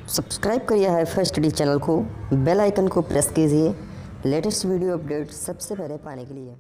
Subscribe करिए HiFi study channel को, bell icon को प्रेस कीजिए लेटेस्ट वीडियो अपडेट सबसे पहले पाने के लिए।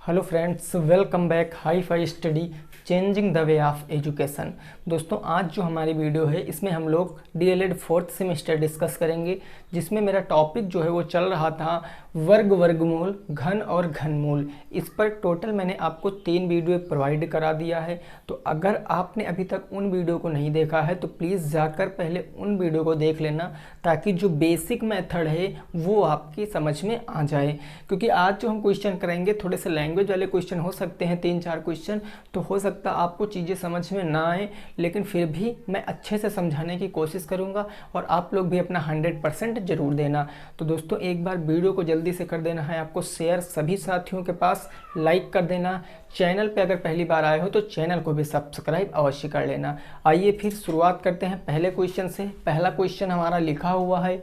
Hello friends, welcome back HiFi study changing the way of education. दोस्तों, आज जो हमारी वीडियो है इसमें हम लोग डीएलएड फोर्थ सेमेस्टर डिस्कस करेंगे, जिसमें मेरा टॉपिक जो है वो चल रहा था वर्ग, वर्गमूल, घन और घनमूल। इस पर टोटल मैंने आपको 3 वीडियो प्रोवाइड करा दिया है। तो अगर आपने अभी तक उन वीडियो को नहीं देखा है तो प्लीज़ जाकर पहले उन वीडियो को देख लेना, ताकि जो बेसिक मेथड है वो आपकी समझ में आ जाए। क्योंकि आज जो हम क्वेश्चन करेंगे थोड़े से लैंग्वेज वाले क्वेश्चन हो सकते हैं, 3-4 क्वेश्चन, तो हो सकता आपको चीज़ें समझ में ना आए, लेकिन फिर भी मैं अच्छे से समझाने की कोशिश करूंगा और आप लोग भी अपना 100% जरूर देना। तो दोस्तों, एक बार वीडियो को जल्दी से कर देना है आपको शेयर सभी साथियों के पास, लाइक कर देना। चैनल पे अगर पहली बार आए हो तो चैनल को भी सब्सक्राइब अवश्य कर लेना। आइए फिर शुरुआत करते हैं पहले क्वेश्चन से। पहला क्वेश्चन हमारा लिखा हुआ है,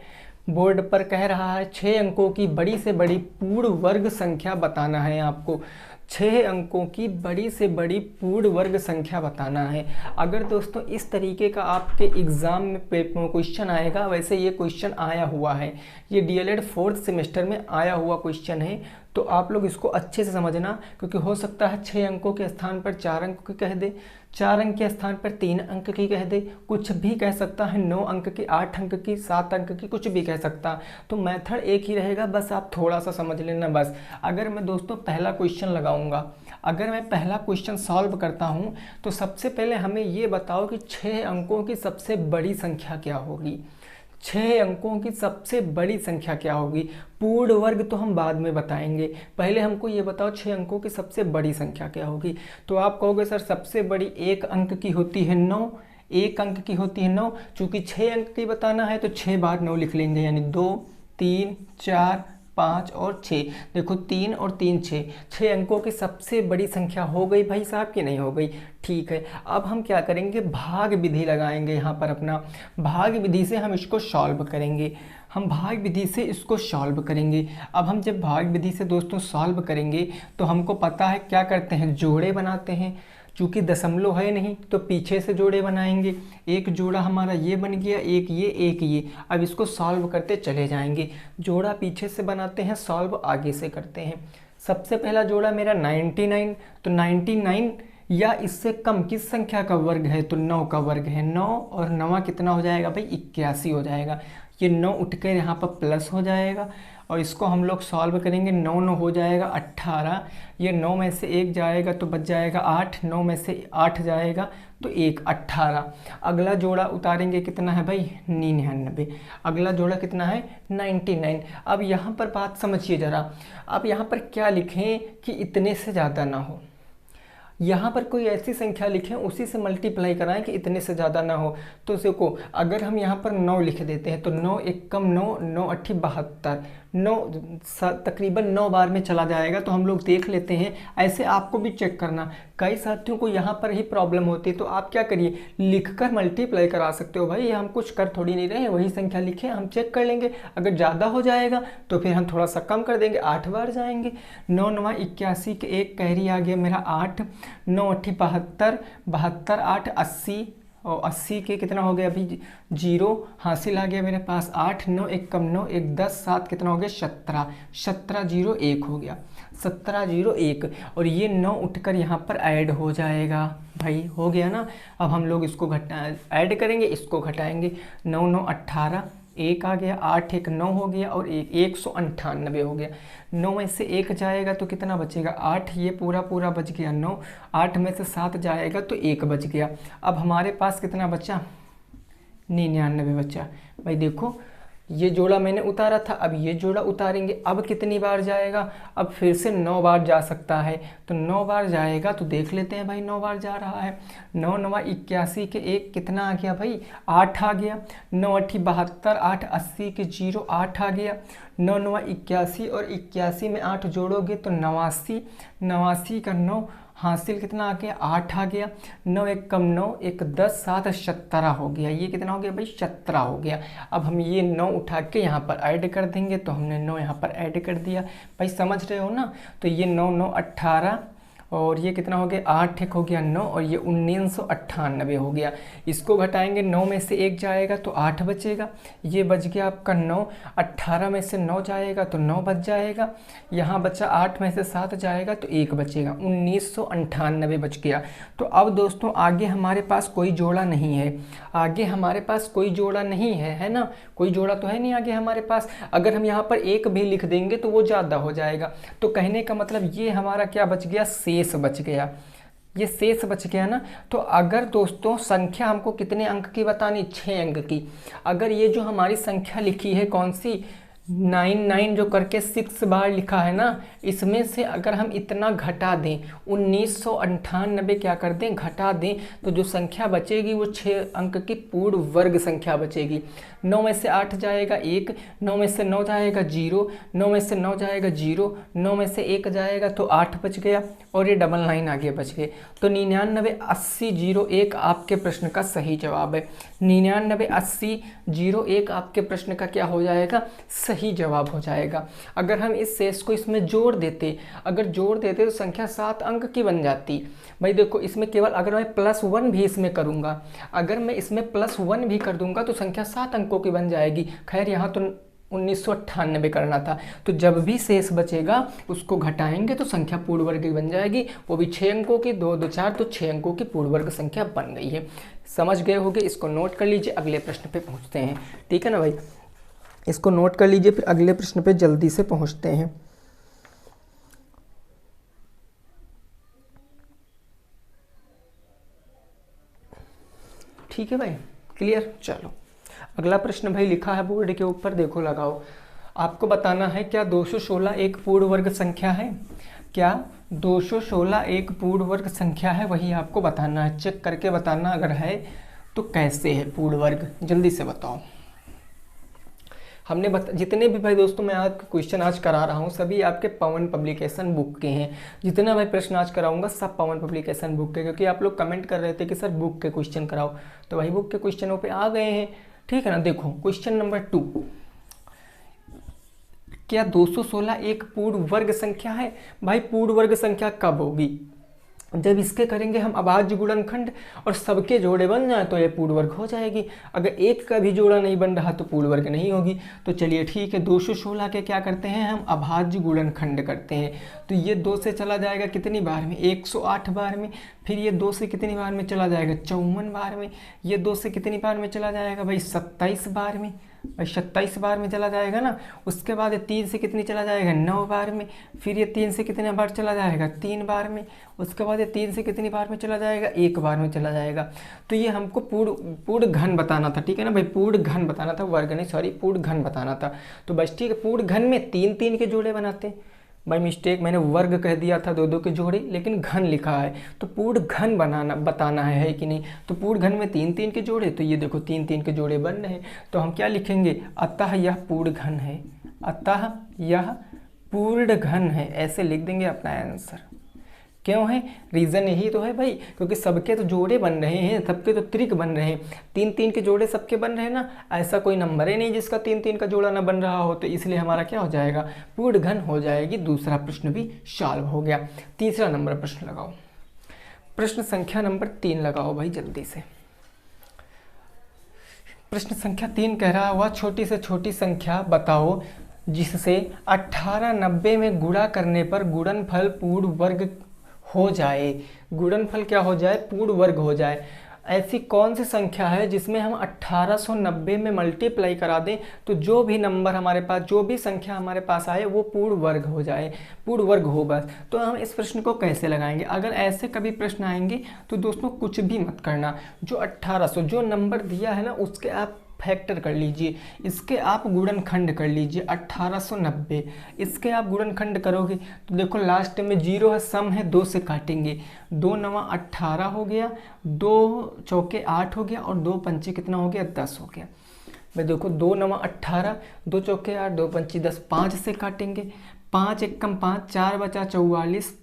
बोर्ड पर कह रहा है 6 अंकों की बड़ी से बड़ी पूर्ण वर्ग संख्या बताना है आपको। 6 अंकों की बड़ी से बड़ी पूर्ण वर्ग संख्या बताना है। अगर दोस्तों इस तरीके का आपके एग्ज़ाम में क्वेश्चन आएगा, वैसे ये क्वेश्चन आया हुआ है, ये डीएलएड फोर्थ सेमेस्टर में आया हुआ क्वेश्चन है, तो आप लोग इसको अच्छे से समझना। क्योंकि हो सकता है 6 अंकों के स्थान पर 4 अंक की कह दे, 4 अंक के स्थान पर 3 अंक की कह दे, कुछ भी कह सकता है, 9 अंक की, 8 अंक की, 7 अंक की, कुछ भी कह सकता। तो मेथड एक ही रहेगा, बस आप थोड़ा सा समझ लेना बस। अगर मैं दोस्तों पहला क्वेश्चन लगाऊंगा, अगर मैं पहला क्वेश्चन सॉल्व करता हूं, तो सबसे पहले हमें ये बताओ कि 6 अंकों की सबसे बड़ी संख्या क्या होगी। 6 अंकों की सबसे बड़ी संख्या क्या होगी। पूर्ण वर्ग तो हम बाद में बताएंगे, पहले हमको ये बताओ 6 अंकों की सबसे बड़ी संख्या क्या होगी। तो आप कहोगे सर सबसे बड़ी 1 अंक की होती है 9, 1 अंक की होती है 9। चूंकि 6 अंक की बताना है तो 6 बार 9 लिख लेंगे, यानी 2, 3, 4, 5 और 6। देखो 3 और 3 6, 6 अंकों की सबसे बड़ी संख्या हो गई भाई साहब कि नहीं हो गई। ठीक है, अब हम क्या करेंगे, भाग विधि लगाएंगे यहाँ पर अपना। भाग विधि से हम इसको सॉल्व करेंगे, हम भाग विधि से इसको सॉल्व करेंगे। अब हम जब भाग विधि से दोस्तों सॉल्व करेंगे तो हमको पता है क्या करते हैं, जोड़े बनाते हैं। चूँकि दशमलव है नहीं तो पीछे से जोड़े बनाएंगे। एक जोड़ा हमारा ये बन गया, एक ये, एक ये। अब इसको सॉल्व करते चले जाएंगे। जोड़ा पीछे से बनाते हैं, सॉल्व आगे से करते हैं। सबसे पहला जोड़ा मेरा 99, तो 99 या इससे कम किस संख्या का वर्ग है, तो 9 का वर्ग है। 9 और 9 कितना हो जाएगा भाई, 81 हो जाएगा। ये 9 उठकर यहाँ पर प्लस हो जाएगा और इसको हम लोग सॉल्व करेंगे। 9 9 हो जाएगा 18, ये 9 में से 1 जाएगा तो बच जाएगा 8, 9 में से 8 जाएगा तो 1, 18। अगला जोड़ा उतारेंगे, कितना है भाई 99। अगला जोड़ा कितना है 99। अब यहाँ पर बात समझिए ज़रा, अब यहाँ पर क्या लिखें कि इतने से ज़्यादा ना हो। यहाँ पर कोई ऐसी संख्या लिखें, उसी से मल्टीप्लाई कराएं कि इतने से ज़्यादा ना हो। तो देखो, अगर हम यहाँ पर 9 लिख देते हैं तो 9 1 कम 9, 9 8 72, 9 तकरीबन 9 बार में चला जाएगा। तो हम लोग देख लेते हैं, ऐसे आपको भी चेक करना। कई साथियों को यहाँ पर ही प्रॉब्लम होती है, तो आप क्या करिए, लिखकर मल्टीप्लाई करा सकते हो भाई, हम कुछ कर थोड़ी नहीं रहे हैं, वही संख्या लिखें, हम चेक कर लेंगे। अगर ज़्यादा हो जाएगा तो फिर हम थोड़ा सा कम कर देंगे, 8 बार जाएंगे। 9 9 81 के एक कैरी आ गया मेरा 8, 9 8 72, 72 8 80, और 80 के कितना हो गया अभी 0 हासिल आ गया मेरे पास। 8 9 1 कम 9, 1 10 7 कितना हो गया 17, 17 0 1 हो गया, 17 0 1। और ये 9 उठकर यहाँ पर ऐड हो जाएगा भाई, हो गया ना। अब हम लोग इसको ऐड करेंगे, इसको घटाएंगे। 9 9 18, 1 आ गया, 8 1 9 हो गया और 198 हो गया। 9 में से 1 जाएगा तो कितना बचेगा 8, ये पूरा पूरा बच गया 9। 8 में से 7 जाएगा तो 1 बच गया। अब हमारे पास कितना बचा 99 बचा। भाई देखो, ये जोड़ा मैंने उतारा था, अब ये जोड़ा उतारेंगे। अब कितनी बार जाएगा, अब फिर से 9 बार जा सकता है, तो 9 बार जाएगा। तो देख लेते हैं भाई, 9 बार जा रहा है। 9 9 81 के एक कितना आ गया भाई 8 आ गया। 9 8 72, 8 80 के 0 8 आ गया। 9 9 81 और 81 में 8 जोड़ोगे तो 89, 89 का 9 हासिल कितना आ गया 8 आ गया। 9 1 कम 9, 1 10 7 17 हो गया। ये कितना हो गया भाई 17 हो गया। अब हम ये 9 उठा के यहाँ पर ऐड कर देंगे, तो हमने 9 यहाँ पर ऐड कर दिया। भाई समझ रहे हो ना। तो ये 9 9 18 और ये कितना हो गया 8 एक हो गया 9 और ये 1998 हो गया। इसको घटाएंगे 9 में से 1 जाएगा तो 8 बचेगा, ये बच गया आपका 9। 18 में से 9 जाएगा तो 9 बच जाएगा, यहाँ बचा 8 में से 7 जाएगा तो 1 बचेगा, 1998 बच गया। तो अब दोस्तों आगे हमारे पास कोई जोड़ा नहीं है, आगे हमारे पास कोई जोड़ा नहीं है ना, कोई जोड़ा तो है नहीं आगे हमारे पास। अगर हम यहाँ पर 1 भी लिख देंगे तो वो ज़्यादा हो जाएगा। तो कहने का मतलब ये हमारा क्या बच गया, शेष बच गया, ये शेष बच गया ना। तो अगर दोस्तों संख्या हमको कितने अंक की बतानी, 6 अंक की। अगर ये जो हमारी संख्या लिखी है कौन सी 99 जो करके 6 बार लिखा है ना, इसमें से अगर हम इतना घटा दें 1998 क्या कर दें घटा दें, तो जो संख्या बचेगी वो 6 अंक की पूर्ण वर्ग संख्या बचेगी। 9 में से 8 जाएगा 1, 9 में से 9 जाएगा 0, 9 में से 9 जाएगा 0, 9 में से 1 जाएगा तो 8 बच गया और ये 99 आगे बच गए। तो 998001 आपके प्रश्न का सही जवाब है। 998001 आपके प्रश्न का क्या हो जाएगा, सही जवाब हो जाएगा। अगर हम इस शेष को इसमें जोड़ देते, अगर जोड़ देते तो संख्या 7 अंक की बन जाती। भाई देखो इसमें केवल अगर मैं +1 भी इसमें करूँगा, अगर मैं इसमें +1 भी कर दूंगा तो संख्या 7 अंकों की बन जाएगी। खैर यहाँ तो 1998 करना था, तो जब भी शेष बचेगा उसको घटाएंगे तो संख्या पूर्ण वर्ग की बन जाएगी, वो भी 6 अंकों की, 2 2 4 तो 6 अंकों की पूर्ण वर्ग संख्या बन गई है। समझ गए होंगे, इसको नोट कर लीजिए, अगले प्रश्न पे पहुँचते हैं। ठीक है ना भाई, इसको नोट कर लीजिए, फिर अगले प्रश्न पे जल्दी से पहुँचते हैं। ठीक है भाई, क्लियर। चलो अगला प्रश्न भाई लिखा है बोर्ड के ऊपर, देखो लगाओ। आपको बताना है क्या 216 एक पूर्ण वर्ग संख्या है, क्या 216 एक पूर्ण वर्ग संख्या है, वही आपको बताना है। चेक करके बताना अगर है तो कैसे है पूर्ण वर्ग, जल्दी से बताओ। हमने जितने भी भाई दोस्तों मैं आज क्वेश्चन आज करा रहा हूँ सभी आपके पवन पब्लिकेशन बुक के हैं। जितना मैं प्रश्न आज कराऊंगा सब पवन पब्लिकेशन बुक के, क्योंकि आप लोग कमेंट कर रहे थे कि सर बुक के क्वेश्चन कराओ, तो भाई बुक के क्वेश्चनों पे आ गए हैं। ठीक है ना, देखो क्वेश्चन नंबर 2, क्या 216 एक पूर्ण वर्ग संख्या है। भाई पूर्ण वर्ग संख्या कब होगी, जब इसके करेंगे हम अभाज्य गुणनखंड और सबके जोड़े बन जाए तो ये पूर्ण वर्ग हो जाएगी। अगर एक का भी जोड़ा नहीं बन रहा तो पूर्ण वर्ग नहीं होगी। तो चलिए ठीक है, 216 के क्या करते हैं हम, अभाज्य गुणनखंड करते हैं। तो ये 2 से चला जाएगा कितनी बार में, 108 बार में। फिर ये 2 से कितनी बार में चला जाएगा, 54 बार में। ये 2 से कितनी बार में चला जाएगा भाई, 27 बार में। भाई 27 बार में चला जाएगा ना। उसके बाद 3 से कितनी चला जाएगा, 9 बार में। फिर ये 3 से कितने बार चला जाएगा, 3 बार में। उसके बाद ये 3 से कितनी बार में चला जाएगा, 1 बार में चला जाएगा। तो ये हमको पूर्ण घन बताना था। ठीक है ना भाई, पूर्ण घन बताना था, वर्ग नहीं, सॉरी पूर्ण घन बताना था। तो बस ठीक है, पूर्ण घन में 3 के जोड़े बनाते हैं। बाई मिस्टेक मैंने वर्ग कह दिया था, 2 के जोड़े, लेकिन घन लिखा है। तो पूर्ण घन बताना है कि नहीं। तो पूर्ण घन में 3 के जोड़े, तो ये देखो 3 के जोड़े बन रहे हैं। तो हम क्या लिखेंगे, अतः यह पूर्ण घन है, अतः यह पूर्ण घन है, ऐसे लिख देंगे अपना आंसर। क्यों है, रीज़न यही तो है भाई, क्योंकि सबके तो जोड़े बन रहे हैं, सबके तो त्रिक बन रहे हैं। 3 के जोड़े सबके बन रहे हैं ना, ऐसा कोई नंबर ही नहीं जिसका 3 का जोड़ा ना बन रहा हो। तो इसलिए हमारा क्या हो जाएगा, पूर्ण घन हो जाएगी। दूसरा प्रश्न भी सॉल्व हो गया। तीसरा नंबर प्रश्न लगाओ, प्रश्न संख्या नंबर 3 लगाओ भाई जल्दी से। प्रश्न संख्या 3 कह रहा हुआ, छोटी से छोटी संख्या बताओ जिससे 1890 में गुणा करने पर गुणनफल पूर्ण वर्ग हो जाए। गुणनफल क्या हो जाए, पूर्ण वर्ग हो जाए। ऐसी कौन सी संख्या है जिसमें हम 1890 में मल्टीप्लाई करा दें तो जो भी नंबर हमारे पास, जो भी संख्या हमारे पास आए वो पूर्ण वर्ग हो जाए, पूर्ण वर्ग हो बस। तो हम इस प्रश्न को कैसे लगाएंगे, अगर ऐसे कभी प्रश्न आएंगे तो दोस्तों कुछ भी मत करना। जो 1800 जो नंबर दिया है ना उसके आप फैक्टर कर लीजिए, इसके आप गुणनखंड कर लीजिए। 1890 इसके आप गुणनखंड करोगे तो देखो लास्ट में 0 है, सम है, 2 से काटेंगे। 2 9 18 हो गया, 2 चौके 8 हो गया और 2 पंचे कितना हो गया, 10 हो गया। भाई देखो 2 9 18, 2 चौके 8, 2 पंचे 10, 5 से काटेंगे। 5 1 कम 5, 4 बचा 44,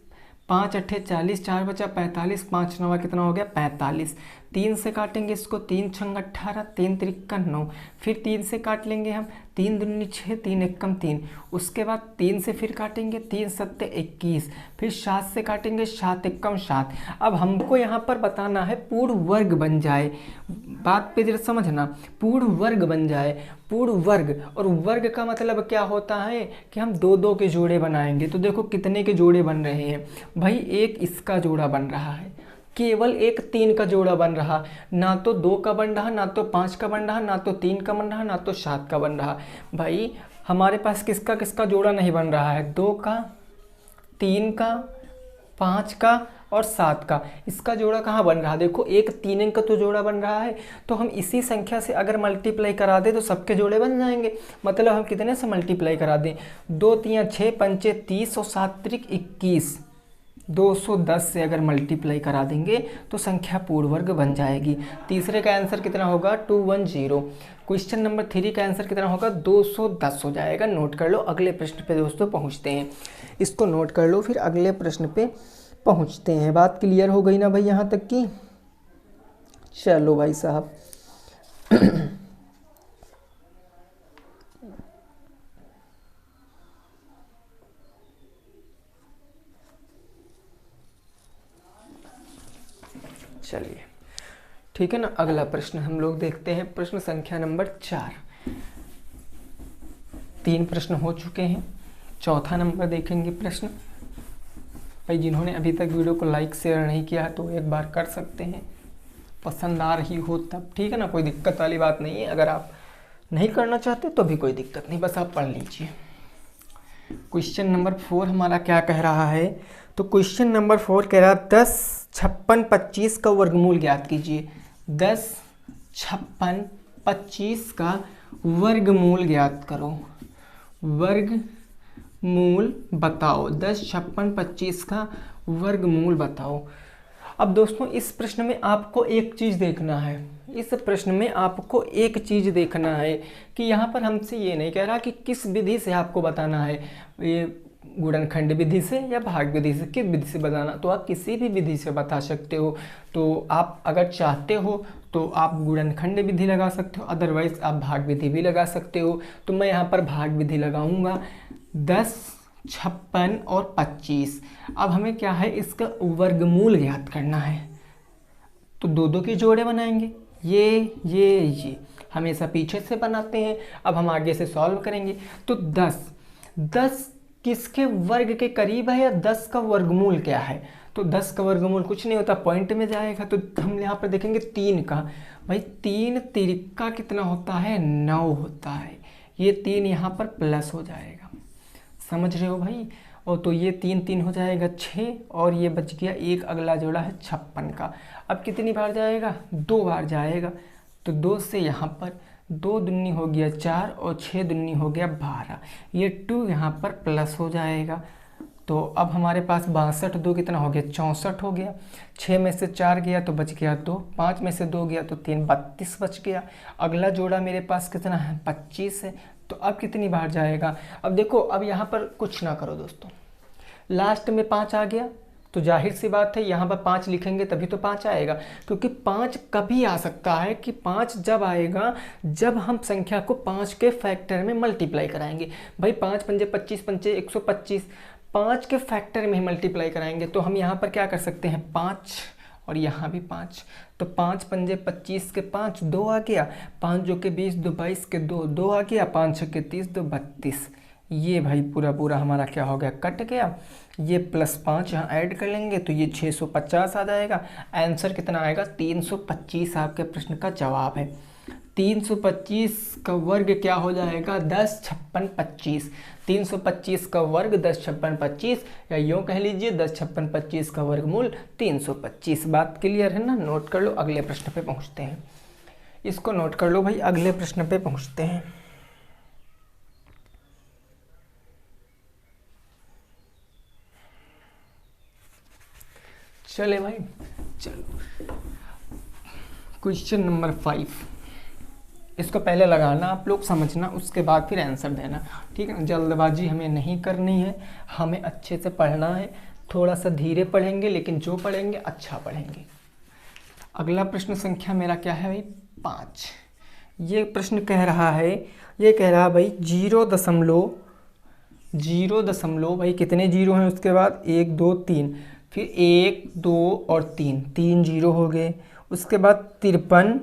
5 अट्ठे 40, 4 बचा 45, 5 नवा कितना हो गया 45। 3 से काटेंगे इसको, 3 छंग 18, 3 त्रिक्का 9। फिर 3 से काट लेंगे हम, 3 दूनी 6, 3 एकम 3। उसके बाद 3 से फिर काटेंगे, 3 सत्ते 21। फिर 7 से काटेंगे, 7 एकम 7। अब हमको यहाँ पर बताना है पूर्ण वर्ग बन जाए, बात पे जरा समझना, पूर्ण वर्ग बन जाए। पूर्ण वर्ग, और वर्ग का मतलब क्या होता है कि हम दो दो के जोड़े बनाएंगे। तो देखो कितने के जोड़े बन रहे हैं भाई, एक इसका जोड़ा बन रहा है, केवल एक 3 का जोड़ा बन रहा, ना तो 2 का बन रहा, ना तो 5 का बन रहा, ना तो 3 का बन रहा, ना तो 7 का बन रहा। भाई हमारे पास किसका किसका जोड़ा नहीं बन रहा है, 2 का, 3 का, 5 का और 7 का। इसका जोड़ा कहाँ बन रहा, देखो एक 3 अंक का तो जोड़ा बन रहा है। तो हम इसी संख्या से अगर मल्टीप्लाई करा दें तो सबके जोड़े बन जाएंगे। मतलब हम कितने से मल्टीप्लाई करा दें, 2 3 6 पंचे 30 और 7 त्रिक 21, 210 से अगर मल्टीप्लाई करा देंगे तो संख्या पूर्ण वर्ग बन जाएगी। तीसरे का आंसर कितना होगा 210। क्वेश्चन नंबर 3 का आंसर कितना होगा 210 हो जाएगा। नोट कर लो, अगले प्रश्न पे दोस्तों पहुंचते हैं। इसको नोट कर लो, फिर अगले प्रश्न पे पहुंचते हैं। बात क्लियर हो गई ना भाई यहाँ तक की? चलो भाई साहब चलिए ठीक है ना, अगला प्रश्न हम लोग देखते हैं। प्रश्न संख्या नंबर 4। 3 प्रश्न हो चुके हैं, चौथा नंबर देखेंगे प्रश्न। भाई जिन्होंने अभी तक वीडियो को लाइक शेयर नहीं किया है तो एक बार कर सकते हैं, पसंद आ रही हो तब, ठीक है ना, कोई दिक्कत वाली बात नहीं है। अगर आप नहीं करना चाहते तो भी कोई दिक्कत नहीं, बस आप पढ़ लीजिए। क्वेश्चन नंबर 4 हमारा क्या कह रहा है, तो क्वेश्चन नंबर 4 कह रहा है 10 56 25 का वर्गमूल ज्ञात कीजिए। 10 56 25 का वर्गमूल ज्ञात करो, वर्गमूल बताओ। 10 56 25 का वर्गमूल बताओ। अब दोस्तों इस प्रश्न में आपको एक चीज़ देखना है, इस प्रश्न में आपको एक चीज़ देखना है कि यहाँ पर हमसे ये नहीं कह रहा कि किस विधि से आपको बताना है, ये गुणनखंड विधि से या भाग विधि से, किस विधि से बताना। तो आप किसी भी विधि से बता सकते हो। तो आप अगर चाहते हो तो आप गुणनखंड विधि लगा सकते हो, अदरवाइज आप भाग विधि भी लगा सकते हो। तो मैं यहाँ पर भाग विधि लगाऊंगा। 10 56 और 25। अब हमें क्या है, इसका वर्गमूल ज्ञात करना है। तो दो दो के जोड़े बनाएंगे, ये हमेशा पीछे से बनाते हैं। अब हम आगे से सॉल्व करेंगे। तो 10 किसके वर्ग के करीब है या 10 का वर्गमूल क्या है, तो 10 का वर्गमूल कुछ नहीं होता, पॉइंट में जाएगा। तो हम यहाँ पर देखेंगे 3 का, भाई 3 तिरिक्का कितना होता है 9 होता है। ये 3 यहाँ पर प्लस हो जाएगा, समझ रहे हो भाई। और तो ये 3 3 हो जाएगा 6, और ये बच गया एक अगला जोड़ा है 56 का। अब कितनी बार जाएगा, 2 बार जाएगा। तो 2 से यहाँ पर 2 दूनी हो गया 4 और 6 दूनी हो गया 12। ये 2 यहाँ पर प्लस हो जाएगा। तो अब हमारे पास 62, 2 कितना हो गया 64 हो गया। 6 में से 4 गया तो बच गया 2, 5 में से 2 गया तो 3, 32 बच गया। अगला जोड़ा मेरे पास कितना है 25 है। तो अब कितनी बार जाएगा, अब देखो, अब यहाँ पर कुछ ना करो दोस्तों, लास्ट में 5 आ गया तो जाहिर सी बात है यहाँ पर 5 लिखेंगे तभी तो 5 आएगा। क्योंकि 5 कभी आ सकता है कि 5 जब आएगा जब हम संख्या को 5 के फैक्टर में मल्टीप्लाई कराएंगे। भाई 5 पंजे 25 पंचे 125, 5 के फैक्टर में ही मल्टीप्लाई कराएंगे। तो हम यहाँ पर क्या कर सकते हैं 5 और यहाँ भी 5। तो 5 पंजे 25 के 5, 2 आ गया, 5 जो के 20, 2 22 के 2, 2 आ गया, 5 6 के 30, 2 32। ये भाई पूरा हमारा क्या हो गया कट गया। ये +5 यहाँ ऐड कर लेंगे तो ये 650 आ जाएगा। आंसर कितना आएगा 325 आपके प्रश्न का जवाब है। 325 का वर्ग क्या हो जाएगा 10 56 25। 325 का वर्ग 10 56 25, या यूँ कह लीजिए 10 56 25 का वर्गमूल 325। बात क्लियर है ना, नोट कर लो, अगले प्रश्न पे पहुँचते हैं। इसको नोट कर लो भाई, अगले प्रश्न पे पहुँचते हैं। चले भाई, चलो क्वेश्चन नंबर 5। इसको पहले लगाना आप लोग, समझना, उसके बाद फिर आंसर देना, ठीक है ना। जल्दबाजी हमें नहीं करनी है, हमें अच्छे से पढ़ना है, थोड़ा सा धीरे पढ़ेंगे, लेकिन जो पढ़ेंगे अच्छा पढ़ेंगे। अगला प्रश्न संख्या मेरा क्या है भाई 5। ये प्रश्न कह रहा है, ये कह रहा है भाई 0 भाई कितने जीरो हैं उसके बाद 1 2 3, फिर 1 2 और 3 जीरो हो गए। उसके बाद 53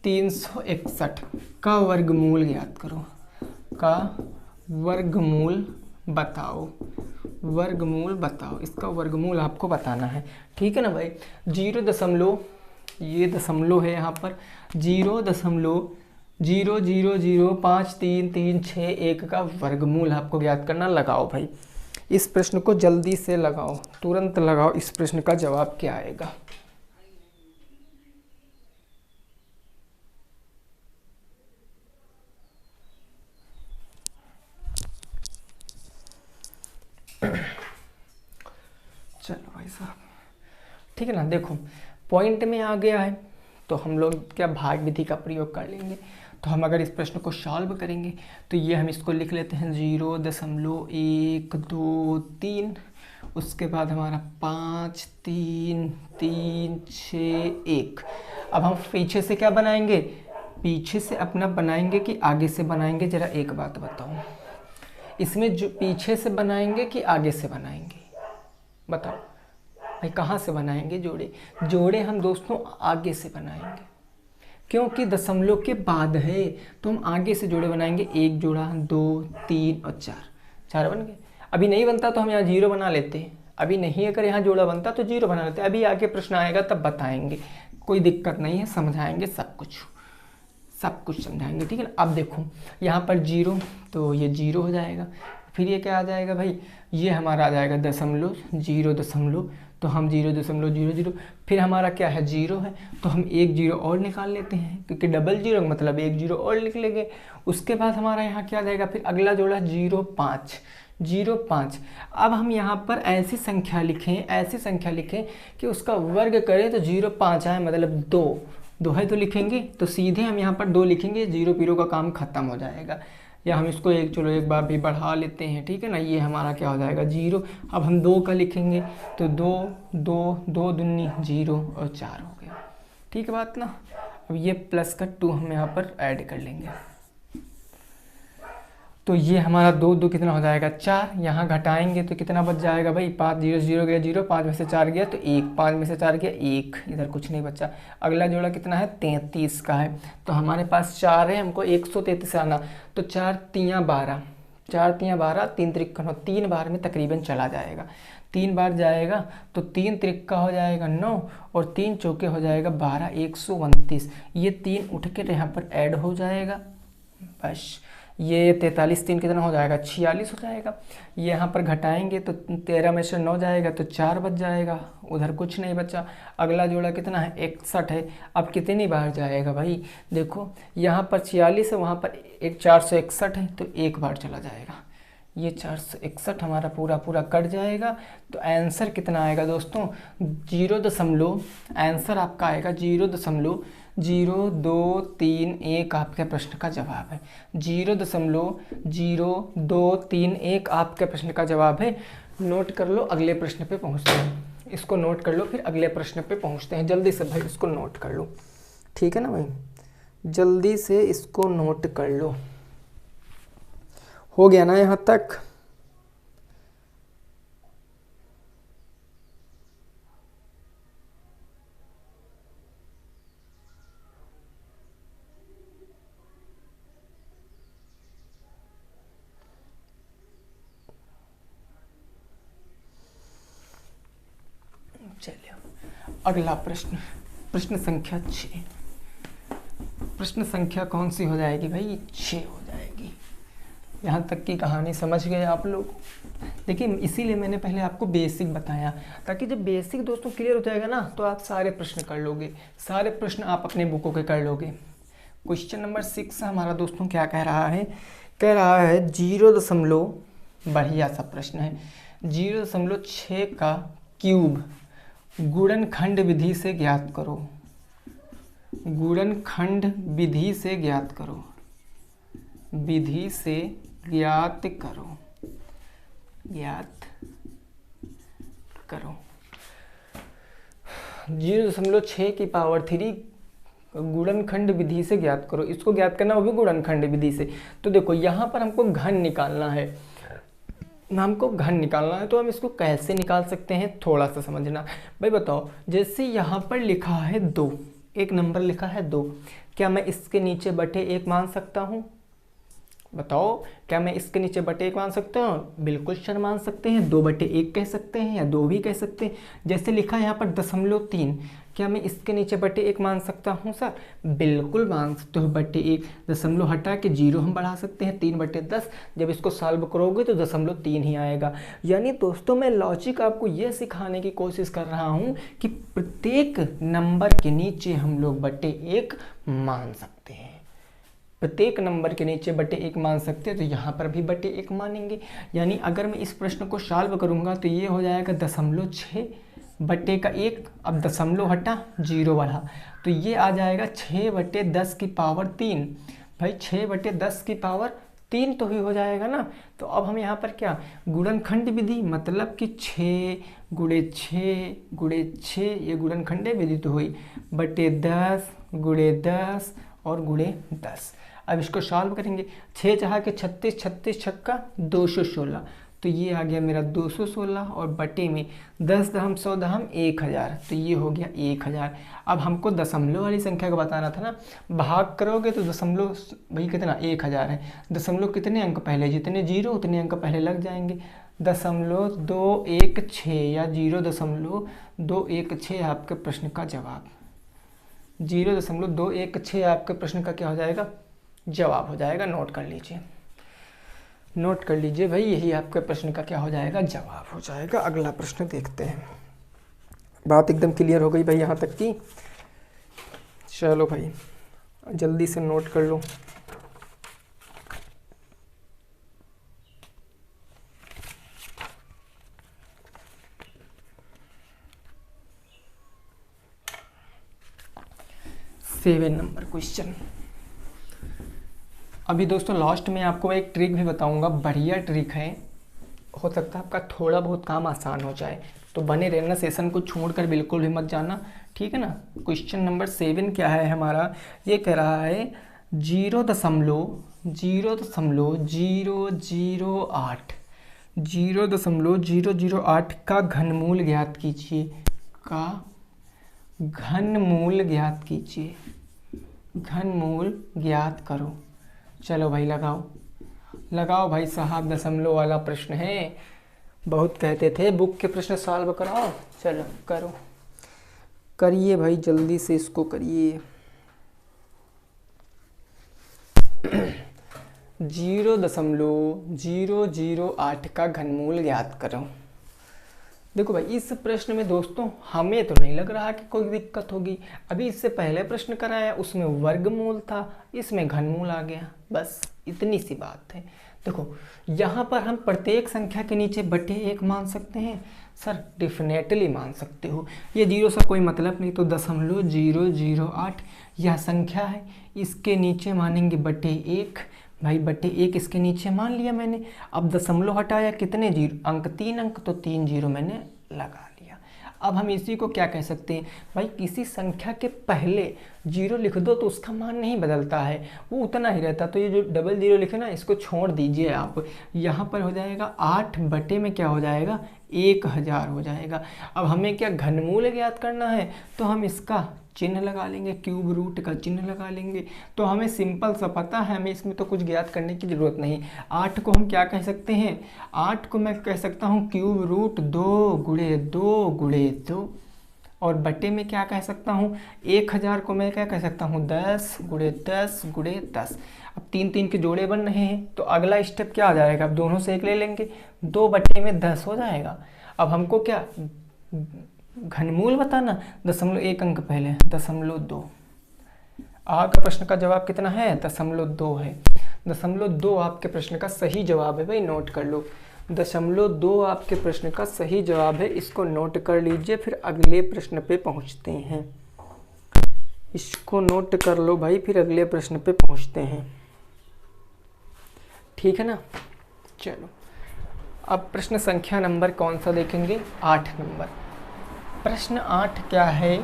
361 का वर्गमूल ज्ञात करो, का वर्गमूल बताओ, इसका वर्गमूल आपको बताना है, ठीक है ना भाई। 0 ये दशमलव है यहाँ पर 0.000533361 का वर्गमूल आपको ज्ञात करना। लगाओ भाई इस प्रश्न को, जल्दी से लगाओ, तुरंत लगाओ, इस प्रश्न का जवाब क्या आएगा। चलो भाई साहब, ठीक है ना। देखो पॉइंट में आ गया है तो हम लोग क्या भाग विधि का प्रयोग कर लेंगे। तो हम अगर इस प्रश्न को सॉल्व करेंगे तो ये हम इसको लिख लेते हैं 0.123, उसके बाद हमारा 5 3 3 6 1। अब हम पीछे से क्या बनाएंगे, पीछे से अपना बनाएंगे कि आगे से बनाएंगे, जरा एक बात बताओ, इसमें जो पीछे से बनाएंगे कि आगे से बनाएंगे, बताओ भाई कहाँ से बनाएंगे। जोड़े हम दोस्तों आगे से बनाएंगे, क्योंकि दशमलव के बाद है तो हम आगे से जोड़े बनाएंगे। 1 जोड़ा 2 3 और 4 बन गए। अभी नहीं बनता तो हम यहाँ 0 बना लेते, अभी नहीं अगर यहाँ जोड़ा बनता तो 0 बना लेते। अभी आगे प्रश्न आएगा तब बताएंगे, कोई दिक्कत नहीं है, समझाएंगे सब कुछ समझाएंगे, ठीक है ना। अब देखो यहाँ पर 0 तो ये 0 हो जाएगा, फिर ये क्या आ जाएगा भाई, ये हमारा आ जाएगा दशमलव 0, तो हम 0.00, फिर हमारा क्या है 0 है तो हम 1 0 और निकाल लेते हैं, क्योंकि डबल 0 मतलब 1 0 और लिख लेंगे। उसके बाद हमारा यहाँ क्या आ जाएगा, फिर अगला जोड़ा 0.5। अब हम यहाँ पर ऐसी संख्या लिखें कि उसका वर्ग करें तो 0.5 आए, मतलब 2 है तो लिखेंगे, तो सीधे हम यहाँ पर 2 लिखेंगे, 0 पीरो का काम खत्म हो जाएगा। या हम इसको एक बार भी बढ़ा लेते हैं, ठीक है ना। ये हमारा क्या हो जाएगा 0। अब हम 2 का लिखेंगे तो 2 दूनी 0 और 4 हो गया, ठीक है बात ना। अब ये प्लस का 2 हम यहाँ पर ऐड कर लेंगे, तो ये हमारा 2 कितना हो जाएगा 4। यहाँ घटाएंगे तो कितना बच जाएगा भाई, 5 0 गया 0, 5 में से 4 गया तो 1, 5 में से 4 गया 1, इधर कुछ नहीं बचा। अगला जोड़ा कितना है 33 का है, तो हमारे पास 4 है, हमको 133 आना, तो 4 3 12, 3 53, 3 बार में तकरीबन चला जाएगा। 3 बार जाएगा तो 3 त्रिक्का हो जाएगा 9 और 3 चौके हो जाएगा 12, 129। ये 3 उठ के यहाँ पर ऐड हो जाएगा, बस ये 43 3 कितना हो जाएगा 46 हो जाएगा। ये यहाँ पर घटाएंगे तो 13 में से 9 जाएगा तो 4 बच जाएगा, उधर कुछ नहीं बचा। अगला जोड़ा कितना है 61 है। अब कितनी बार जाएगा भाई, देखो यहाँ पर 46 है, वहाँ पर 461 है, तो 1 बार चला जाएगा। ये 461 हमारा पूरा कट जाएगा। तो आंसर कितना आएगा दोस्तों, आंसर आपका आएगा 0.0231 आपके प्रश्न का जवाब है। 0.0231 आपके प्रश्न का जवाब है। नोट कर लो, अगले प्रश्न पे पहुंचते हैं। इसको नोट कर लो, फिर अगले प्रश्न पे पहुंचते हैं। जल्दी से भाई इसको नोट कर लो, ठीक है ना भाई, जल्दी से इसको नोट कर लो। हो गया ना यहाँ तक। चलिए अगला प्रश्न, प्रश्न संख्या 6। प्रश्न संख्या कौन सी हो जाएगी भाई, 6 हो जाएगी। यहाँ तक की कहानी समझ गए आप लोग। देखिए इसीलिए मैंने पहले आपको बेसिक बताया, ताकि जब बेसिक दोस्तों क्लियर हो जाएगा ना तो आप सारे प्रश्न कर लोगे, सारे प्रश्न आप अपने बुकों के कर लोगे। क्वेश्चन नंबर 6 हमारा दोस्तों क्या कह रहा है, कह रहा है 0. बढ़िया सा प्रश्न है, 0.6 का क्यूब गुणनखंड विधि से ज्ञात करो। गुणनखंड विधि से ज्ञात करो, विधि से ज्ञात करो। ज्ञात करो। 0.6 की पावर 3 गुणनखंड विधि से ज्ञात करो। इसको ज्ञात करना, वो भी गुणनखंड विधि से। तो देखो यहाँ पर हमको घन निकालना है, तो हम इसको कैसे निकाल सकते हैं, थोड़ा सा समझना। भाई बताओ, जैसे यहाँ पर लिखा है 2, एक नंबर लिखा है 2, क्या मैं इसके नीचे बटे 1 मान सकता हूँ? बताओ, क्या मैं इसके नीचे बटे 1 मान सकता हूँ? बिल्कुल सर मान सकते हैं। 2/1 कह सकते हैं या 2 भी कह सकते हैं। जैसे लिखा है यहाँ पर 0.3, क्या मैं इसके नीचे बटे 1 मान सकता हूँ सर? बिल्कुल मान सकते हो। बटे 1 दशमलव हटा के 0 हम बढ़ा सकते हैं, 3/10। जब इसको सॉल्व करोगे तो 0.3 ही आएगा। यानी दोस्तों, मैं लॉजिक आपको ये सिखाने की कोशिश कर रहा हूँ कि प्रत्येक नंबर के नीचे हम लोग बटे 1 मान सकते हैं। प्रत्येक नंबर के नीचे बटे 1 मान सकते हैं, तो यहाँ पर भी बटे 1 मानेंगे। यानी अगर मैं इस प्रश्न को सॉल्व करूँगा तो ये हो जाएगा 0.6 बटे का 1, अब दशमलव हटा 0 बढ़ा, तो ये आ जाएगा 6/10 की पावर 3। भाई 6/10 की पावर 3 तो ही हो जाएगा ना। तो अब हम यहाँ पर क्या, गुणनखंड विधि, मतलब कि 6 × 6 × 6, ये गुणनखंड विधि तो हुई, बटे 10 × 10 और × 10। अब इसको सॉल्व करेंगे। 6 चाह के 36, 36 छक्का 216, तो ये आ गया मेरा 216, और बटे में 10 दहम 100 दहम 1000, तो ये हो गया 1000। अब हमको दशमलव वाली संख्या को बताना था ना, भाग करोगे तो दशमलव भाई कितना 1000 है। दशमलव कितने अंक पहले, जितने 0 उतने अंक पहले लग जाएंगे। 0.216 या 0.216 आपके प्रश्न का जवाब। 0.216 आपके प्रश्न का क्या हो जाएगा, जवाब हो जाएगा। नोट कर लीजिए, नोट कर लीजिए भाई, यही आपके प्रश्न का क्या हो जाएगा, जवाब हो जाएगा। अगला प्रश्न देखते हैं। बात एकदम क्लियर हो गई भाई यहाँ तक की? चलो भाई जल्दी से नोट कर लो। Seven number question. अभी दोस्तों लास्ट में आपको एक ट्रिक भी बताऊंगा, बढ़िया ट्रिक है, हो सकता है आपका थोड़ा बहुत काम आसान हो जाए, तो बने रहना, सेशन को छोड़कर बिल्कुल भी मत जाना, ठीक है ना। क्वेश्चन नंबर 7 क्या है हमारा, ये कह रहा है 0.008 का घनमूल ज्ञात कीजिए, का घनमूल ज्ञात कीजिए, घनमूल ज्ञात करो। चलो भाई लगाओ भाई साहब, दशमलव वाला प्रश्न है। बहुत कहते थे बुक के प्रश्न सॉल्व कराओ, चलो करो, करिए भाई जल्दी से इसको करिए। 0.008 का घनमूल ज्ञात करो। देखो भाई, इस प्रश्न में दोस्तों हमें तो नहीं लग रहा कि कोई दिक्कत होगी। अभी इससे पहले प्रश्न कराया उसमें वर्गमूल था, इसमें घनमूल आ गया, बस इतनी सी बात है। देखो यहाँ पर हम प्रत्येक संख्या के नीचे बटे 1 मान सकते हैं सर, डेफिनेटली मान सकते हो, ये 0 से कोई मतलब नहीं। तो 0.008 यह संख्या है, इसके नीचे मानेंगे बटे 1। भाई बटे 1 इसके नीचे मान लिया मैंने। अब दशमलव हटाया, कितने 0 अंक, 3 अंक, तो 3 0 मैंने लगा लिया। अब हम इसी को क्या कह सकते हैं भाई, किसी संख्या के पहले 0 लिख दो तो उसका मान नहीं बदलता है, वो उतना ही रहता। तो ये जो 00 लिखे ना, इसको छोड़ दीजिए आप, यहाँ पर हो जाएगा 8 बटे में क्या हो जाएगा, 1000 हो जाएगा। अब हमें क्या घनमूल ज्ञात करना है, तो हम इसका चिन्ह लगा लेंगे, क्यूब रूट का चिन्ह लगा लेंगे। तो हमें सिंपल सा पता है, हमें इसमें तो कुछ ज्ञात करने की ज़रूरत नहीं। 8 को हम क्या कह सकते हैं, 8 को मैं कह सकता हूँ क्यूब रूट 2 × 2 × 2, और बटे में क्या कह सकता हूँ, 1000 को मैं क्या कह सकता हूँ, 10 × 10 × 10। अब 3 3 के जोड़े बन रहे हैं, तो अगला स्टेप क्या आ जाएगा, अब दोनों से 1 ले लेंगे, 2 बटे में 10 हो जाएगा। अब हमको क्या घनमूल बताना, 0.1 अंक पहले, 0.2। आपका प्रश्न का जवाब कितना है, 0.2 है। 0.2 आपके प्रश्न का सही जवाब है भाई, नोट कर लो। 0.2 आपके प्रश्न का सही जवाब है, इसको नोट कर लीजिए। फिर अगले प्रश्न पे पहुंचते हैं, इसको नोट कर लो भाई, फिर अगले प्रश्न पे पहुंचते हैं, ठीक है ना। चलो अब प्रश्न संख्या नंबर कौन सा देखेंगे? 8 नंबर। प्रश्न 8 क्या है,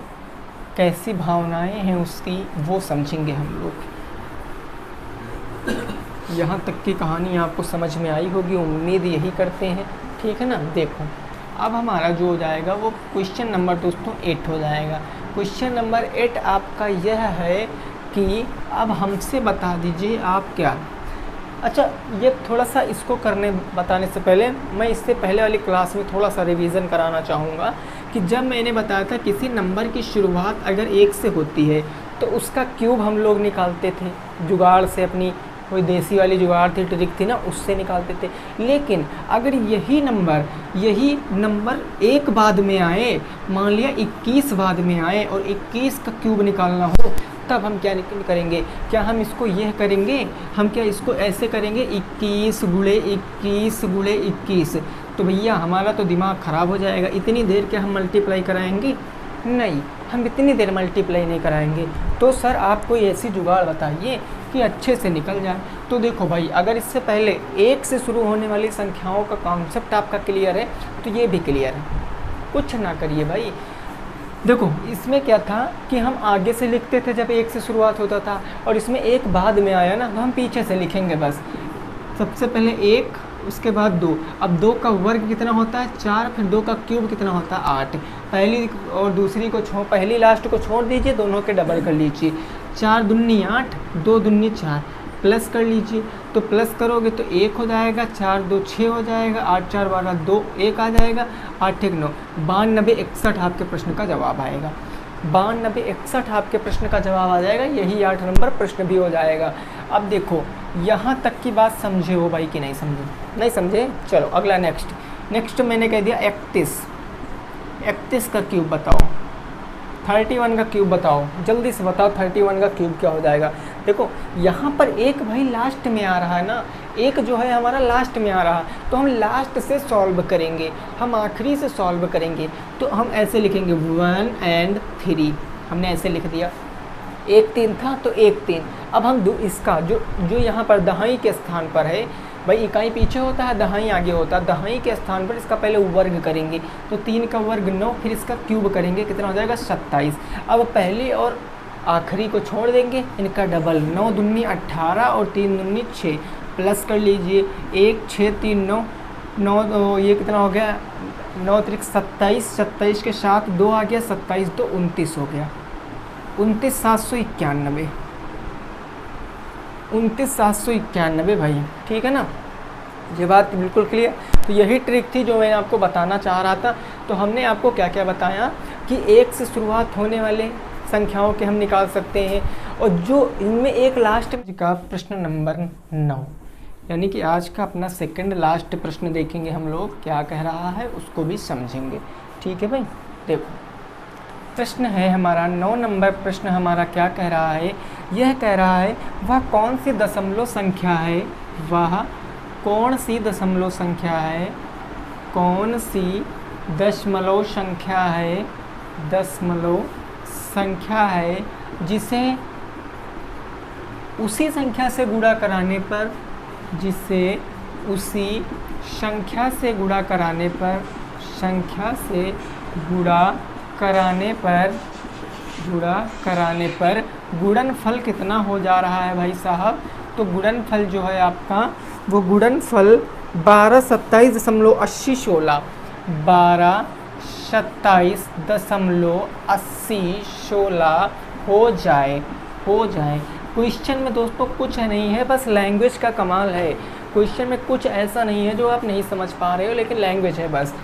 कैसी भावनाएं हैं उसकी वो समझेंगे हम लोग। यहाँ तक की कहानी आपको समझ में आई होगी, उम्मीद यही करते हैं, ठीक है ना। देखो अब हमारा जो हो जाएगा वो क्वेश्चन नंबर दोस्तों 8 हो जाएगा। क्वेश्चन नंबर 8 आपका यह है कि अब हमसे बता दीजिए आप क्या। अच्छा, ये थोड़ा सा इसको बताने से पहले मैं इससे पहले वाली क्लास में थोड़ा सा रिवीजन कराना चाहूँगा कि जब मैंने बताया था किसी नंबर की शुरुआत अगर 1 से होती है तो उसका क्यूब हम लोग निकालते थे जुगाड़ से, अपनी कोई देसी वाली जुगाड़ थी, ट्रिक थी ना, उससे निकालते थे। लेकिन अगर यही नंबर 1 बाद में आए, मान लिया 21 बाद में आए और 21 का क्यूब निकालना हो, तब हम क्या करेंगे? क्या हम इसको यह करेंगे, हम क्या इसको ऐसे करेंगे 21 गुणे 21 गुणे 21? तो भैया हमारा तो दिमाग ख़राब हो जाएगा। इतनी देर क्या हम मल्टीप्लाई कराएंगे? नहीं, हम इतनी देर मल्टीप्लाई नहीं कराएंगे। तो सर आप कोई ऐसी जुगाड़ बताइए कि अच्छे से निकल जाए। तो देखो भाई, अगर इससे पहले 1 से शुरू होने वाली संख्याओं का कॉन्सेप्ट आपका क्लियर है तो ये भी क्लियर है, कुछ ना करिए भाई। देखो इसमें क्या था कि हम आगे से लिखते थे जब 1 से शुरुआत होता था, और इसमें 1 बाद में आया ना तो हम पीछे से लिखेंगे बस। सबसे पहले 1, उसके बाद 2। अब 2 का वर्ग कितना होता है? 4। फिर 2 का क्यूब कितना होता है? 8। पहली और दूसरी को पहली लास्ट को छोड़ दीजिए, दोनों के डबल कर लीजिए। 4 दूनी 8, 2 दूनी 4, प्लस कर लीजिए। तो प्लस करोगे तो 1 हो जाएगा, 4 2 6 हो जाएगा, 8 4 12 2 1 आ जाएगा, 8 1 9। 92 61 आपके प्रश्न का जवाब आएगा। 92 61 आपके प्रश्न का जवाब आ जाएगा। यही 8 नंबर प्रश्न भी हो जाएगा। अब देखो यहाँ तक की बात समझे हो भाई कि नहीं समझे? नहीं समझे? चलो अगला नेक्स्ट मैंने कह दिया 31 का क्यूब बताओ। 31 का क्यूब बताओ, जल्दी से बताओ 31 का क्यूब क्या हो जाएगा। देखो यहाँ पर एक भाई लास्ट में आ रहा है ना, एक जो है हमारा लास्ट में आ रहा है, तो हम लास्ट से सॉल्व करेंगे, हम आखिरी से सॉल्व करेंगे। तो हम ऐसे लिखेंगे 1 और 3, हमने ऐसे लिख दिया। 1 3 था तो 1 3। अब हम इसका जो यहाँ पर दहाई के स्थान पर है, भाई इकाई पीछे होता है, दहाई आगे होता है, दहाई के स्थान पर इसका पहले वर्ग करेंगे। तो 3 का वर्ग 9, फिर इसका क्यूब करेंगे, कितना हो जाएगा? 27। अब पहले और आखिरी को छोड़ देंगे, इनका डबल। 9 दूनी 18 और 3 दूनी 6, प्लस कर लीजिए। 1 6 3 9 9, ये कितना हो गया? 9 3 27, 27 के साथ 2 आ गया, 27 2 29 हो गया। 29,791, 29,791 भाई, ठीक है ना। ये बात बिल्कुल क्लियर। तो यही ट्रिक थी जो मैं आपको बताना चाह रहा था। तो हमने आपको क्या क्या बताया कि 1 से शुरुआत होने वाले संख्याओं के हम निकाल सकते हैं, और जो इनमें एक लास्ट का प्रश्न नंबर 9, यानी कि आज का अपना सेकंड लास्ट प्रश्न देखेंगे हम लोग, क्या कह रहा है उसको भी समझेंगे, ठीक है भाई। देखो प्रश्न है हमारा 9 नंबर प्रश्न हमारा क्या कह रहा है? यह कह रहा है वह कौन सी दशमलव संख्या है, वह कौन सी दशमलव संख्या है, कौन सी दशमलव संख्या है, दशमलव संख्या है जिसे उसी संख्या से गुणा कराने पर, जिसे उसी संख्या से गुणा कराने पर, संख्या से गुणा कराने पर गुणनफल कितना हो जा रहा है भाई साहब? तो गुणनफल जो है आपका वो गुणनफल 12 27.80 16, 12 27.80 16 हो जाए। क्वेश्चन में दोस्तों कुछ नहीं है, बस लैंग्वेज का कमाल है। क्वेश्चन में कुछ ऐसा नहीं है जो आप नहीं समझ पा रहे हो, लेकिन लैंग्वेज है बस।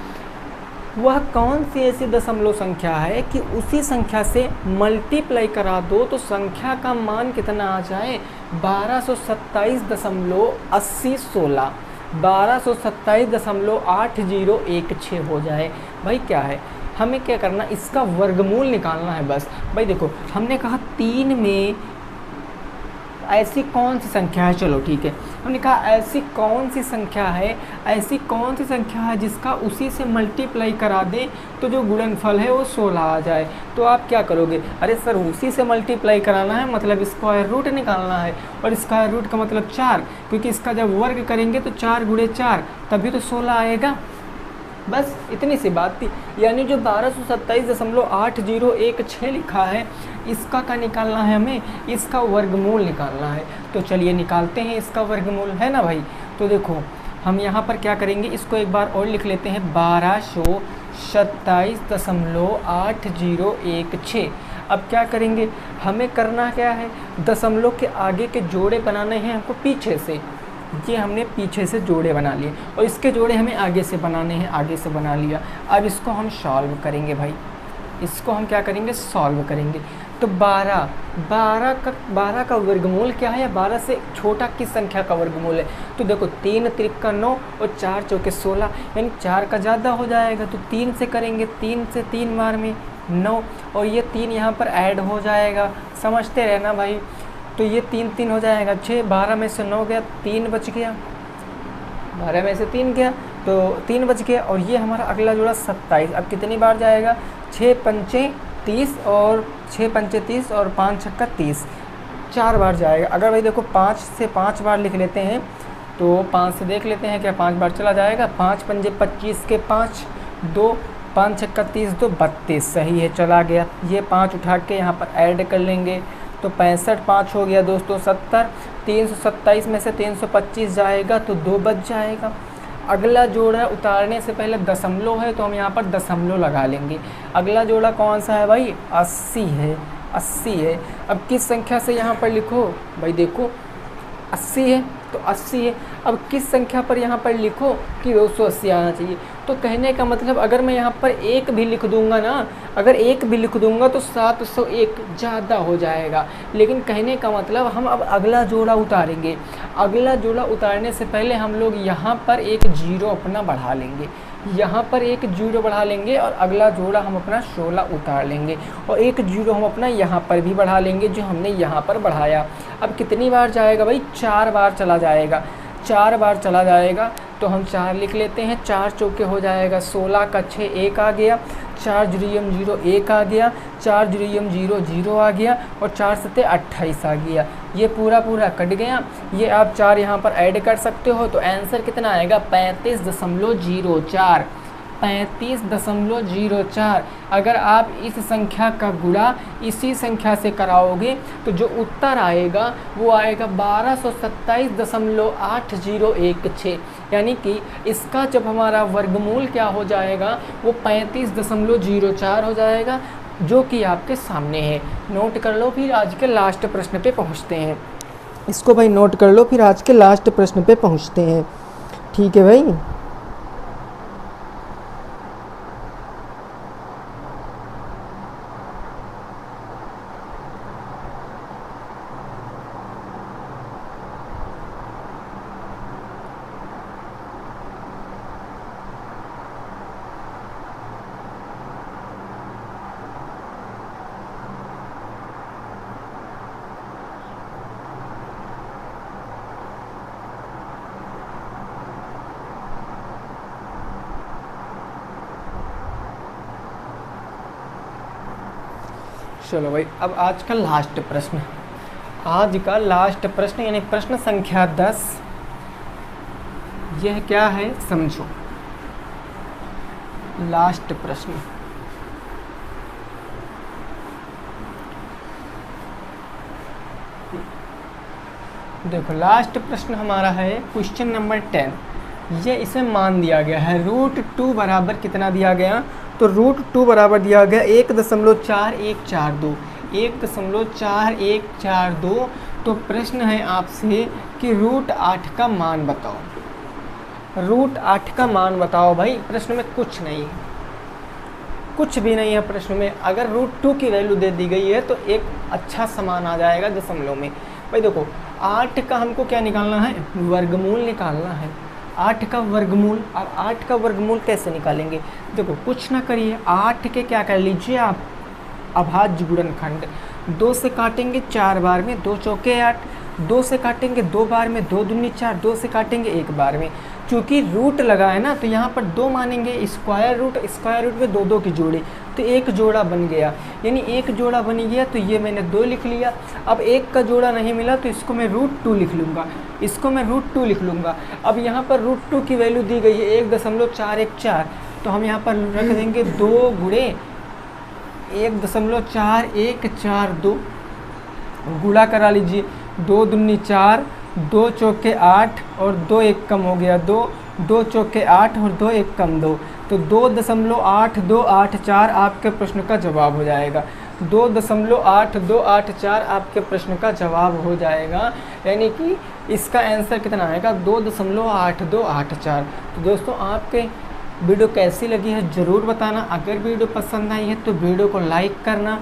वह कौन सी ऐसी दशमलव संख्या है कि उसी संख्या से मल्टीप्लाई करा दो तो संख्या का मान कितना आ जाए? 1227.80 16, 1227.8016 हो जाए। भाई क्या है, हमें क्या करना, इसका वर्गमूल निकालना है बस। भाई देखो हमने कहा 3 में ऐसी कौन सी संख्या है, चलो ठीक है, हमने कहा ऐसी कौन सी संख्या है जिसका उसी से मल्टीप्लाई करा दें तो जो गुणनफल है वो 16 आ जाए। तो आप क्या करोगे, अरे सर उसी से मल्टीप्लाई कराना है मतलब स्क्वायर रूट निकालना है, और स्क्वायर रूट का मतलब 4, क्योंकि इसका जब वर्ग करेंगे तो 4 गुणे 4 तभी तो 16 आएगा। बस इतनी सी बात थी। यानी जो 1227.8016 लिखा है इसका क्या निकालना है, हमें इसका वर्गमूल निकालना है। तो चलिए निकालते हैं इसका वर्गमूल, है ना भाई। तो देखो हम यहाँ पर क्या करेंगे, इसको एक बार और लिख लेते हैं, 1227.8016। अब क्या करेंगे, हमें करना क्या है, दशमलव के आगे के जोड़े बनाने हैं हमको पीछे से। ये हमने पीछे से जोड़े बना लिए और इसके जोड़े हमें आगे से बनाने हैं, आगे से बना लिया। अब इसको हम सॉल्व करेंगे भाई, इसको हम क्या करेंगे, सॉल्व करेंगे। तो 12 का वर्गमूल क्या है, या 12 से छोटा किस संख्या का वर्गमूल है। तो देखो 3 त्रिका 9 और 4 चौके 16, यानी 4 का ज़्यादा हो जाएगा तो 3 से करेंगे, 3 से 3 बार में 9, और ये 3 यहाँ पर ऐड हो जाएगा, समझते रहना भाई। तो ये 3 3 हो जाएगा 6, 12 में से 9 गया, 3 बच गया, 12 में से 3 गया तो 3 बच गया। और ये हमारा अगला जोड़ा 27। अब कितनी बार जाएगा, 6 पंचे 30 और 6 पंचे 30 और 5 छक्का 30, 4 बार जाएगा। अगर भाई देखो 5 से 5 बार लिख लेते हैं तो 5 से देख लेते हैं क्या 5 बार चला जाएगा। 5 पंजे 25 के 5, 2 5 छक्का 30, 2 32, सही है चला गया। ये 5 उठा के यहाँ पर ऐड कर लेंगे तो 65, 5 हो गया दोस्तों 70, 327 में से 325 जाएगा तो 2 बच जाएगा। अगला जोड़ा उतारने से पहले दशमलव है तो हम यहाँ पर दशमलव लगा लेंगे। अगला जोड़ा कौन सा है भाई, 80 है, 80 है। अब किस संख्या से यहाँ पर लिखो भाई, देखो 80 है तो 80 है। अब किस संख्या पर यहाँ पर लिखो कि 280 आना चाहिए। तो कहने का मतलब अगर मैं यहाँ पर 1 भी लिख दूंगा ना, अगर 1 भी लिख दूंगा तो 701 ज़्यादा हो जाएगा। लेकिन कहने का मतलब हम अब अगला जोड़ा उतारेंगे। अगला जोड़ा उतारने से पहले हम लोग यहाँ पर एक 0 अपना बढ़ा लेंगे, यहाँ पर एक 0 बढ़ा लेंगे और अगला जोड़ा हम अपना 16 उतार लेंगे और एक 0 हम अपना यहाँ पर भी बढ़ा लेंगे जो हमने यहाँ पर बढ़ाया। अब कितनी बार जाएगा भाई, 4 बार चला जाएगा, 4 बार चला जाएगा तो हम 4 लिख लेते हैं। 4 चौके हो जाएगा 16 का 6, 1 आ गया, 4 0 0 1 आ गया, 4 0 0 0 आ गया और 4 सत्ते 28 आ गया। ये पूरा कट गया। ये आप 4 यहाँ पर ऐड कर सकते हो तो आंसर कितना आएगा, 35.04, 35.04। अगर आप इस संख्या का गुणा इसी संख्या से कराओगे तो जो उत्तर आएगा वो आएगा 1227.8016। यानी कि इसका जब हमारा वर्गमूल क्या हो जाएगा वो 35.04 हो जाएगा, जो कि आपके सामने है। नोट कर लो, फिर आज के लास्ट प्रश्न पे पहुँचते हैं। इसको भाई नोट कर लो, फिर आज के लास्ट प्रश्न पे पहुँचते हैं। ठीक है भाई। चलो भाई, अब आज का लास्ट प्रश्न, आज का लास्ट प्रश्न यानी प्रश्न संख्या 10। यह क्या है समझो, लास्ट प्रश्न। देखो लास्ट प्रश्न हमारा है क्वेश्चन नंबर 10। ये इसमें मान दिया गया है √2 बराबर कितना दिया गया, तो √2 बराबर दिया गया 1.4142, 1.4142। तो प्रश्न है आपसे कि √8 का मान बताओ, √8 का मान बताओ। भाई प्रश्न में कुछ नहीं है, कुछ भी नहीं है प्रश्न में। अगर √2 की वैल्यू दे दी गई है तो एक अच्छा सा मान आ जाएगा दशमलव में। भाई देखो 8 का हमको क्या निकालना है, वर्गमूल निकालना है, 8 का वर्गमूल। अब 8 का वर्गमूल कैसे निकालेंगे, देखो कुछ ना करिए, 8 के क्या कर लीजिए आप, अभाज्य गुणनखंड 2 से काटेंगे 4 बार में, 2 चौके 8, 2 से काटेंगे 2 बार में, 2 दूनी 4, 2 से काटेंगे 1 बार में। चूँकि रूट लगा है ना तो यहाँ पर 2 मानेंगे, स्क्वायर रूट में 2 2 की जोड़ी, तो 1 जोड़ा बन गया, यानी 1 जोड़ा बन गया। तो ये मैंने 2 लिख लिया। अब 1 का जोड़ा नहीं मिला तो इसको मैं √2 लिख लूँगा, इसको मैं √2 लिख लूँगा। अब यहाँ पर √2 की वैल्यू दी गई है 1.414, तो हम यहाँ पर रख देंगे 2 गुणे 1.4142, गुणा करा लीजिए, 2 दूनी 4, 2 चौके 8 और 2 1 कम हो गया 2, 2 चौके 8 और 2 1 कम 2, तो 2.8284 आपके प्रश्न का जवाब हो जाएगा। 2.8284 आपके प्रश्न का जवाब हो जाएगा, यानी कि इसका आंसर कितना आएगा 2.8284। तो दोस्तों आपके वीडियो कैसी लगी है ज़रूर बताना। अगर वीडियो पसंद आई है तो वीडियो को लाइक करना,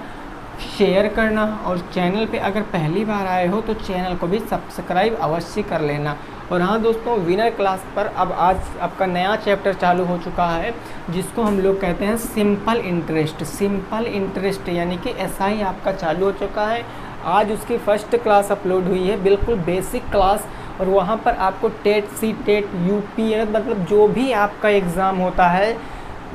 शेयर करना, और चैनल पे अगर पहली बार आए हो तो चैनल को भी सब्सक्राइब अवश्य कर लेना। और हाँ दोस्तों, विनर क्लास पर अब आज आपका नया चैप्टर चालू हो चुका है जिसको हम लोग कहते हैं सिंपल इंटरेस्ट, यानी कि SI आपका चालू हो चुका है। आज उसकी फर्स्ट क्लास अपलोड हुई है, बिल्कुल बेसिक क्लास, और वहाँ पर आपको टेट, सी-टेट, UP, मतलब जो भी आपका एग्ज़ाम होता है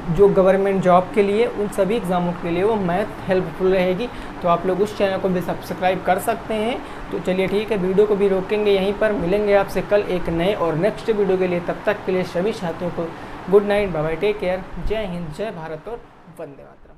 जो गवर्नमेंट जॉब के लिए, उन सभी एग्ज़ामों के लिए वो मैथ हेल्पफुल रहेगी। तो आप लोग उस चैनल को भी सब्सक्राइब कर सकते हैं। तो चलिए ठीक है, वीडियो को भी रोकेंगे यहीं पर, मिलेंगे आपसे कल एक नए और नेक्स्ट वीडियो के लिए। तब तक के लिए सभी साथियों को good night, bye bye, take care, जय हिंद, जय भारत और वंदे मातरम।